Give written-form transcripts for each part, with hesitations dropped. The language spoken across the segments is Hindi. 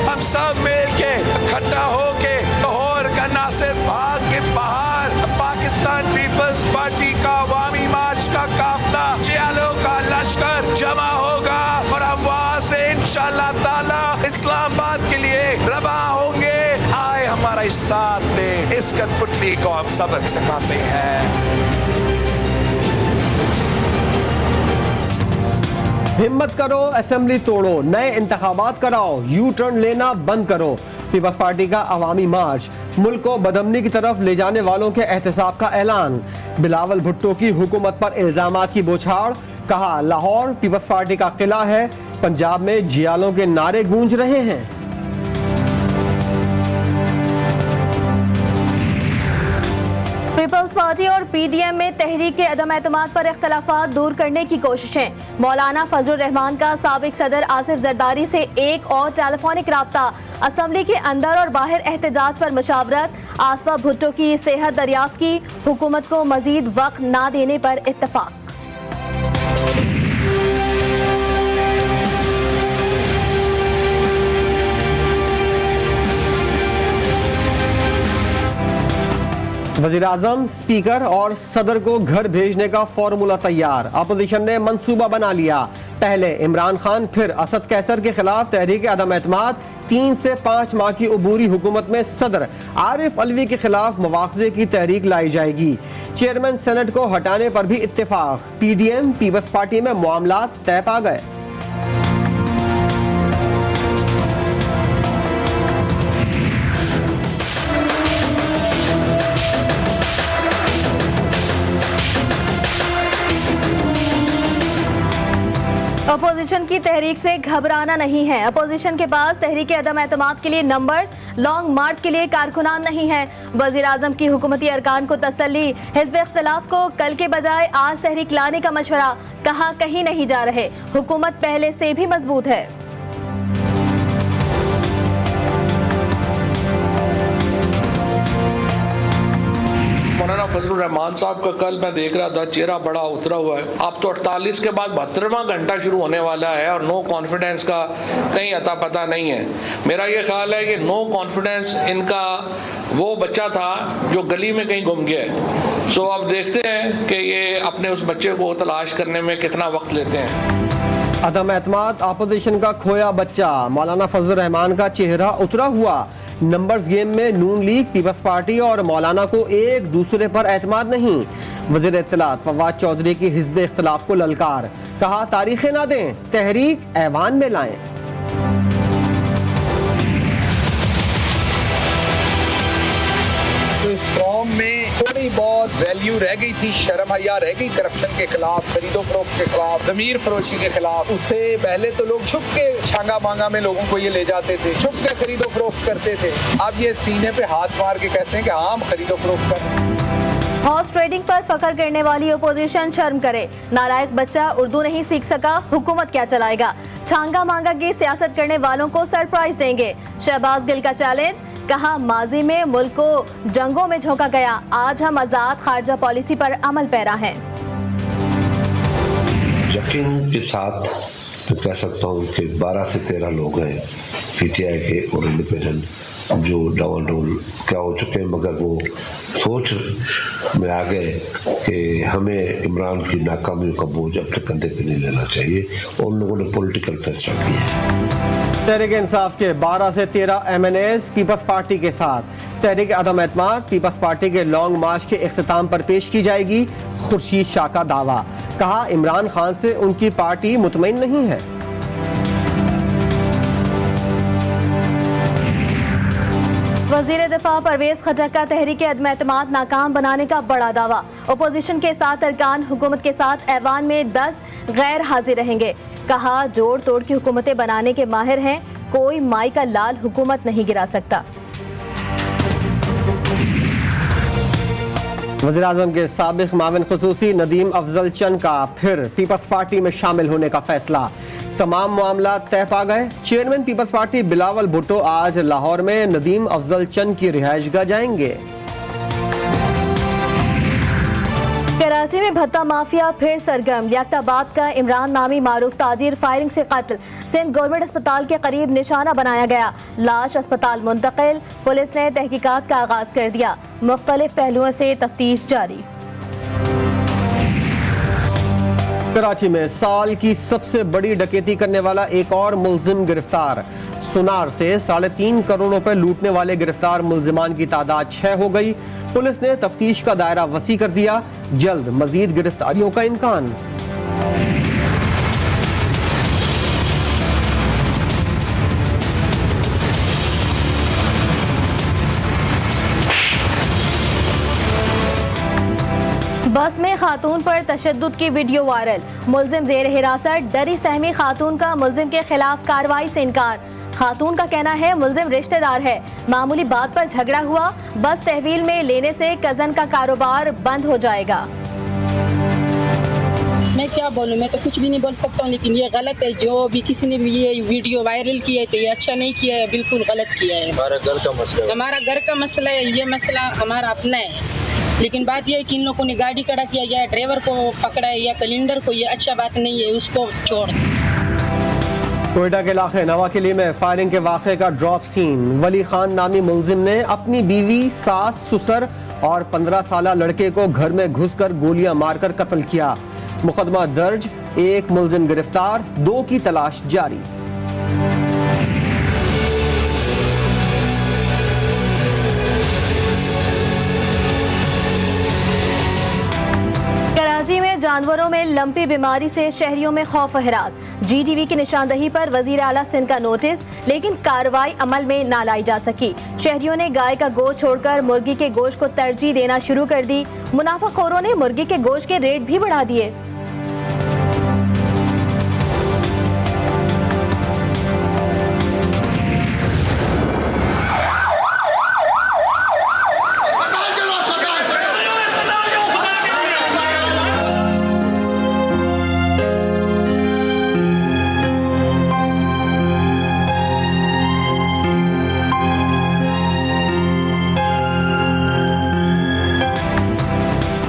हम सब मिल के इकट्ठा होके लाहौर का नासिर बाग के बाहर पाकिस्तान पीपल्स पार्टी का अवामी मार्च का काफिला, जियालों का लश्कर जमा होगा और हम वहाँ से इंशाअल्लाह ताला इस्लामाबाद के लिए रवा होंगे। आए हमारा इस साथ दे, इस कठपुतली को हम सबक सिखाते हैं। हिम्मत करो, असेंबली तोड़ो, नए इंतखाबात कराओ, यू टर्न लेना बंद करो। पीपल्स पार्टी का अवामी मार्च, मुल्क को बदअमनी की तरफ ले जाने वालों के एहतसाब का ऐलान। बिलावल भुट्टो की हुकूमत पर इल्जामात की बौछार, कहा लाहौर पीपल्स पार्टी का किला है, पंजाब में जियालों के नारे गूंज रहे हैं। पीपल्स पार्टी और पीडीएम में तहरीक के अदम एतमाद पर इख्तलाफात दूर करने की कोशिशें। मौलाना फजलुर रहमान का साबिक सदर आसिफ जरदारी से एक और टेलीफोनिक राब्ता। असम्बली के अंदर और बाहर एहतजाज पर मशावरत। आसफा भुट्टो की सेहत दरियाफ्त की, हुकूमत को मजीद वक्त न देने पर इत्तफाक। वज़ीर आज़म, स्पीकर और सदर को घर भेजने का फॉर्मूला तैयार। अपोजिशन ने मंसूबा बना लिया। पहले इमरान खान, फिर असद कैसर के खिलाफ तहरीक अदम एतमाद। 3 से 5 माह की अबूरी हुकूमत में सदर आरिफ अलवी के खिलाफ मुआवजे की तहरीक लाई जाएगी। चेयरमैन सेनेट को हटाने पर भी इत्तेफाक। पीडीएम पीपल्स पार्टी में मामलात तय पा गए। अपोजिशन की तहरीक से घबराना नहीं है। अपोजिशन के पास तहरीक अदम एतमाद के लिए नंबर्स, लॉन्ग मार्च के लिए कारकुनान नहीं है। वजीर आजम की हुकूमती अरकान को तसल्ली। हिज़्ब इख्तिलाफ को कल के बजाय आज तहरीक लाने का मशवरा। कहा कहीं नहीं जा रहे, हुकूमत पहले से भी मजबूत है। मौलाना फजलुर रहमान साहब का कल मैं देख रहा था, चेहरा बड़ा उतरा हुआ है। अब तो 48 के बाद 72वां घंटा शुरू होने वाला है और नो कॉन्फिडेंस का कहीं अता पता नहीं है। मेरा ये ख्याल है कि नो कॉन्फिडेंस इनका वो बच्चा था जो गली में कहीं गुम गया है। सो अब देखते हैं कि ये अपने उस बच्चे को तलाश करने में कितना वक्त लेते हैं। अदम एतमाद अपोजिशन का खोया बच्चा। मौलाना फजलुर रहमान का चेहरा उतरा हुआ। नंबर्स गेम में नून लीग, पीपल्स पार्टी और मौलाना को एक दूसरे पर एतमाद नहीं। वज़ीर इत्तलात फवाद चौधरी की हिज़्ब इख्तिलाफ को ललकार। कहा तारीखें ना दें, तहरीक ऐवान में लाएं। तो इस कौम में थोड़ी बहुत वैल्यू रह गई थी, शर्म हया रह गई करप्शन के खिलाफ, खरीदो फरोख्त के खिलाफ, ज़मीर फरोशी के खिलाफ। उससे पहले तो लोग छुप के छांगा मांगा में लोगों को ये ले जाते थे, छुप के खरीदो फरोख्त करते थे। अब ये सीने पे हाथ मार के कहते हैं कि हाँ हम खरीदो फरोख्त कर। हॉर्स ट्रेडिंग पर फकर करने वाली अपोजिशन शर्म करे। नालायक बच्चा उर्दू नहीं सीख सका, हुकूमत क्या चलाएगा। छांगा मांगा की सियासत करने वालों को सरप्राइज देंगे। शहबाज गिल का चैलेंज। कहा माजी में मुल्क को जंगों में झोंका गया, आज हम आजाद खारजा पॉलिसी पर अमल पैरा हैं। यकीन के साथ मैं कह सकता हूँ कि 12 से 13 लोग हैं पीटीआई के और इंडिपेंडेंट जो डावाडोल क्या हो चुके हैं, मगर वो सोच में आ गए कि हमें इमरान की नाकामियों का बोझ अपने कंधे पे नहीं लेना चाहिए और उन लोगों ने पॉलिटिकल फैसला किया है। तहरीक इंसाफ के 12 से 13 MNAs पीपल्स पार्टी के साथ तहरीक अदम एतमाद पीपल्स पार्टी के लॉन्ग मार्च के इख्तिताम पर पेश की जाएगी। खुर्शीद शाह का दावा। कहा इमरान खान से उनकी पार्टी मुतमईन नहीं है। वजीर दिफा परवेज खटक का तहरीक अदम एतमाद नाकाम बनाने का बड़ा दावा। अपोजिशन के 7 अरकान हुकूमत के साथ ऐवान में 10 गैर हाजिर रहेंगे। कहा जोड़ तोड़ की हुकूमतें बनाने के माहिर हैं, कोई माई का लाल हुकूमत नहीं गिरा सकता। वज़ीर आज़म के साबिक़ माविन ख़ुसूसी नदीम अफजल चंद का फिर पीपल्स पार्टी में शामिल होने का फैसला। तमाम मामला तय पा गए। Chairman Peoples Party Bilawal Bhutto आज लाहौर में नदीम अफजल चंद की रिहाइशगाह जाएंगे। कराची में भत्ता माफिया फिर सरगर्म। लियाकताबाद का इमरान नामी मारूफ ताजिर फायरिंग से कत्ल। सिंध गवर्नमेंट अस्पताल के करीब निशाना बनाया गया। लाश अस्पताल मुंतकिल। पुलिस ने तहकीकात का आगाज कर दिया। मुख्तलिफ पहलुओं से तफ्तीश जारी। कराची में साल की सबसे बड़ी डकैती करने वाला एक और मुल्जिम गिरफ्तार। सुनार से 3.5 करोड़ रुपए लूटने वाले गिरफ्तार मुल्जिमान की तादाद 6 हो गई। पुलिस ने तफ्तीश का दायरा वसी कर दिया। जल्द मजीद गिरफ्तारियों का इम्कान। बस में खातून पर तशद्दुद की वीडियो वायरल। मुल्जिम जेर हिरासत। डरी सहमी खातून का मुल्जिम के खिलाफ कार्रवाई से इनकार। खातून का कहना है मुल्जिम रिश्तेदार है, मामूली बात पर झगड़ा हुआ। बस तहवील में लेने से कजन का कारोबार बंद हो जाएगा। मैं क्या बोलूँ, मैं तो कुछ भी नहीं बोल सकता हूँ, लेकिन ये गलत है। जो भी किसी ने भी ये वीडियो वायरल किया है तो ये अच्छा नहीं किया है, बिल्कुल गलत किया है। हमारा घर का मसला है, ये मसला हमारा अपना है। लेकिन बात यह है कि इन लोगों ने गाड़ी खड़ा किया या ड्राइवर को पकड़ा है या कैलेंडर को, ये अच्छा बात नहीं है, उसको छोड़। कोयटा के इलाके नवाकिली में फायरिंग के वाक़े का ड्रॉप सीन। वली खान नामी मुल्जिम ने अपनी बीवी, सास, ससुर और 15 साला लड़के को घर में घुसकर गोलियां मारकर कत्ल किया। मुकदमा दर्ज, एक मुल्जिम गिरफ्तार, 2 की तलाश जारी। कराची में जानवरों में लंपी बीमारी से शहरियों में खौफ व हिरास। GTV की निशानदही पर वजीर आला सिंध का नोटिस, लेकिन कार्रवाई अमल में ना लाई जा सकी। शहरियों ने गाय का गोश्त छोड़कर मुर्गी के गोश्त को तरजीह देना शुरू कर दी। मुनाफाखोरों ने मुर्गी के गोश्त के रेट भी बढ़ा दिए।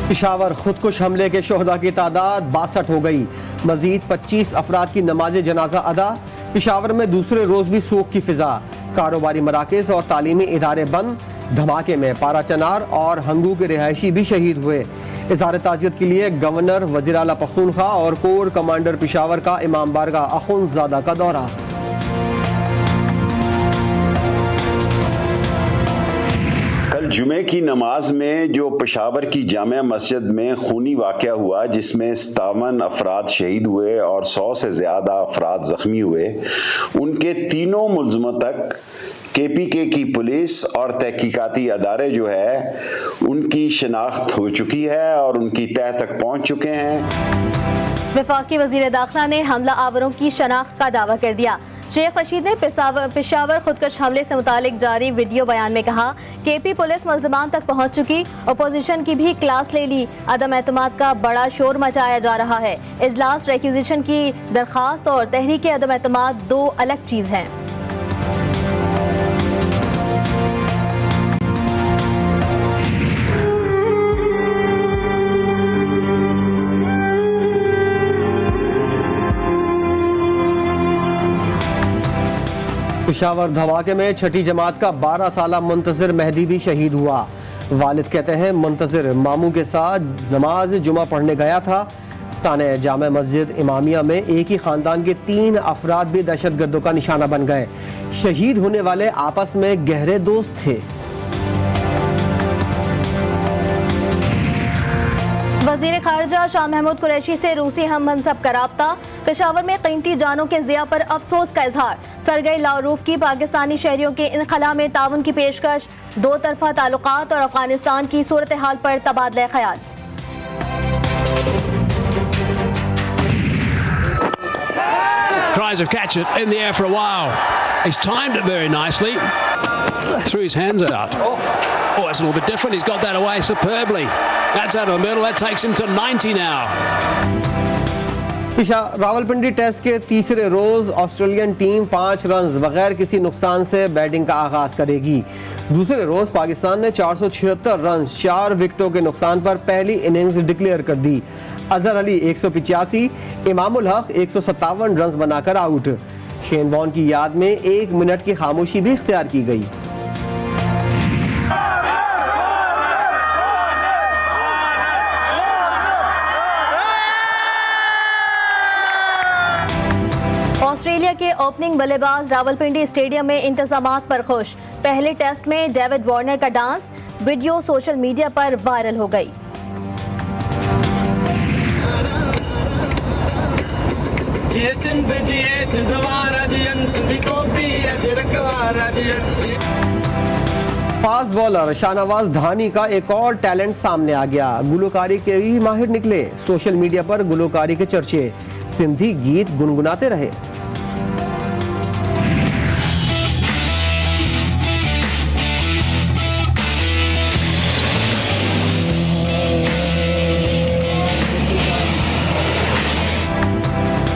पेशावर खुदकुश हमले के शोहदा की तादाद 62 हो गई। मजीद 25 अफराद की नमाज जनाजा अदा। पेशावर में दूसरे रोज भी सोग की फिजा। कारोबारी मराकज और तालीमी इदारे बंद। धमाके में पारा चनार और हंगू के रिहायशी भी शहीद हुए। इज़हार ताज़ियत के लिए गवर्नर, वज़ीर आला पख्तूनख्वा और कोर कमांडर पेशावर का इमाम बारगाह अखुंज़ादा का दौरा। जुमे की नमाज में जो पेशावर की जामिया मस्जिद में खूनी वाक़या हुआ, जिसमें 57 अफराद शहीद हुए और 100 से ज़्यादा अफराद ज़ख्मी हुए, उनके तीनों मुल्ज़िमों तक KPK की पुलिस और तहकीकाती अदारे जो है उनकी शिनाख्त हो चुकी है और उनकी तह तक पहुँच चुके हैं। वफाकी वज़ीर दाखिला ने हमला आवरों की शनाख्त का दावा कर दिया। शेख रशीद ने पेशावर खुदकुश हमले से मुतालिक जारी वीडियो बयान में कहा, KP पुलिस मुल्ज़िमान तक पहुंच चुकी, अपोजिशन की भी क्लास ले ली। अदम एतमाद का बड़ा शोर मचाया जा रहा है। इजलास, रिक्विजिशन की दरखास्त और तहरीक अदम एतमाद 2 अलग चीज़ हैं। पेशावर धमाके में 6ठी जमात का 12 साला मुंतज़िर मेहदी भी शहीद हुआ। वालिद कहते हैं मुंतज़िर मामू के साथ नमाज जुमा पढ़ने गया था। साने जामे मस्जिद इमामिया में एक ही खानदान के 3 अफराद भी दहशतगर्दों का निशाना बन गए। शहीद होने वाले आपस में गहरे दोस्त थे। वज़ीर खारजा शाह महमूद कुरैशी से रूसी हम मनसब का राब्ता। पेशावर में कीमती जानों के ज़िया पर अफसोस का इजहार। सरगई लारूफ की पाकिस्तानी शहरियों के इनखला में ताउन की पेशकश। 2 तरफा ताल्लुकात और अफगानिस्तान की सूरत हाल पर तबादला ख्याल। Tries to catch it in the air for a while. He's timed it very nicely. Threw his hands out. Oh, it's a little bit different. He's got that away superbly. That's out of the middle. That takes him to 90 now. Rawalpindi test के तीसरे रोज ऑस्ट्रेलियन टीम 5 रन बगैर किसी नुकसान से बैटिंग का आगाज करेगी। दूसरे रोज पाकिस्तान ने 476 रन 4 विकेटों के नुकसान पर पहली इनिंग्स डिक्लेयर कर दी। अजहर अली 185, इमामुल हक 157 रन बनाकर आउट। शेन वॉर्न की याद में 1 मिनट की खामोशी भी इख्तियार की गई। ऑस्ट्रेलिया के ओपनिंग बल्लेबाज रावलपिंडी स्टेडियम में इंतजामात पर खुश। पहले टेस्ट में डेविड वार्नर का डांस वीडियो सोशल मीडिया पर वायरल हो गई। फास्ट बॉलर शाहनवाज धानी का एक और टैलेंट सामने आ गया। गुलकारी के भी माहिर निकले। सोशल मीडिया पर गुलकारी के चर्चे, सिंधी गीत गुनगुनाते रहे।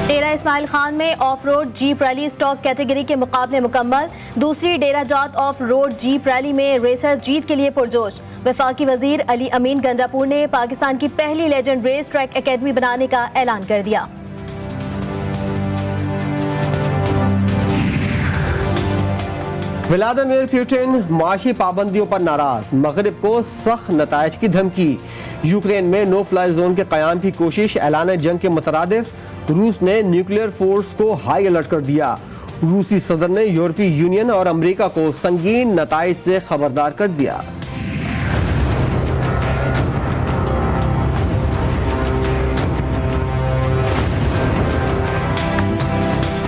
डेरा इस्माइल खान में of road jeep rally stock category के मुकाबले मुकम्मल। दूसरी डेरा जात ऑफ रोड जीप रैली में रेसर जीत के लिए पुरजोश। वफाकी वजीर अली अमीन गंडापुर ने पाकिस्तान की पहली लेजेंड रेस ट्रैक एकेडमी बनाने का ऐलान कर दिया। व्लादिमीर पुतिन माशी पाबंदियों पर नाराज। मगरिब को सख्त नतायज की धमकी। यूक्रेन में नो फ्लाई जोन के कयाम की कोशिश ऐलान जंग के मुतरादिफ। रूस ने न्यूक्लियर फोर्स को हाई अलर्ट कर दिया। रूसी सदर ने यूरोपीय यूनियन और अमेरिका को संगीन नताइज से खबरदार कर दिया।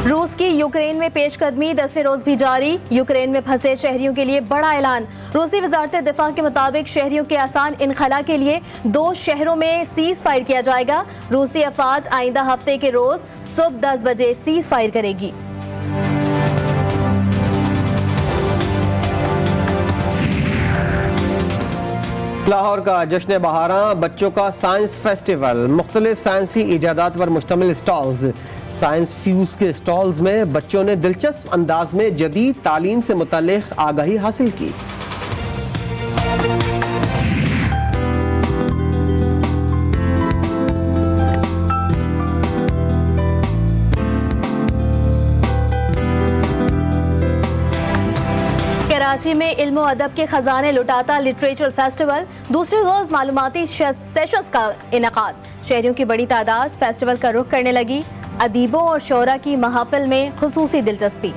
रूस की यूक्रेन में पेशकदमी 10वें रोज भी जारी। यूक्रेन में फंसे शहरियों के लिए बड़ा ऐलान। रूसी वजारत दिफा के मुताबिक शहरियों के आसान इनखला के लिए 2 शहरों में सीज फायर किया जाएगा। रूसी अफवाज आइंदा हफ्ते के रोज सुबह 10 बजे सीज फायर करेगी। लाहौर का जश्न बहारां बच्चों का साइंस फेस्टिवल। मुख्तलिफ साइंसी इजादात पर मुश्तमिल स्टॉल्स। साइंस फ्यूज के स्टॉल्स में बच्चों ने दिलचस्प अंदाज में जदीद तालीम से मुताल्लिक आगाही हासिल की। कराची में इल्म और अदब के खजाने लुटाता लिटरेचर फेस्टिवल। दूसरे रोज मालूमाती सेशंस का इनेकाद। शहरियों की बड़ी तादाद फेस्टिवल का रुख करने लगी। अदीबों और शोरा की महफिल में खुसूसी दिलचस्पी।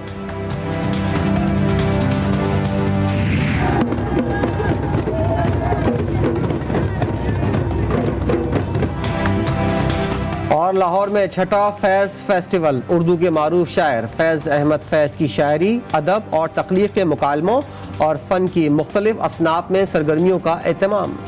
और लाहौर में छठा फैज फेस्टिवल। उर्दू के मारूफ शायर फैज अहमद फैज की शायरी, अदब और तख्लीक के मुकालमों और फन की मुख्तलिफ असनाफ में सरगर्मियों का एहतमाम।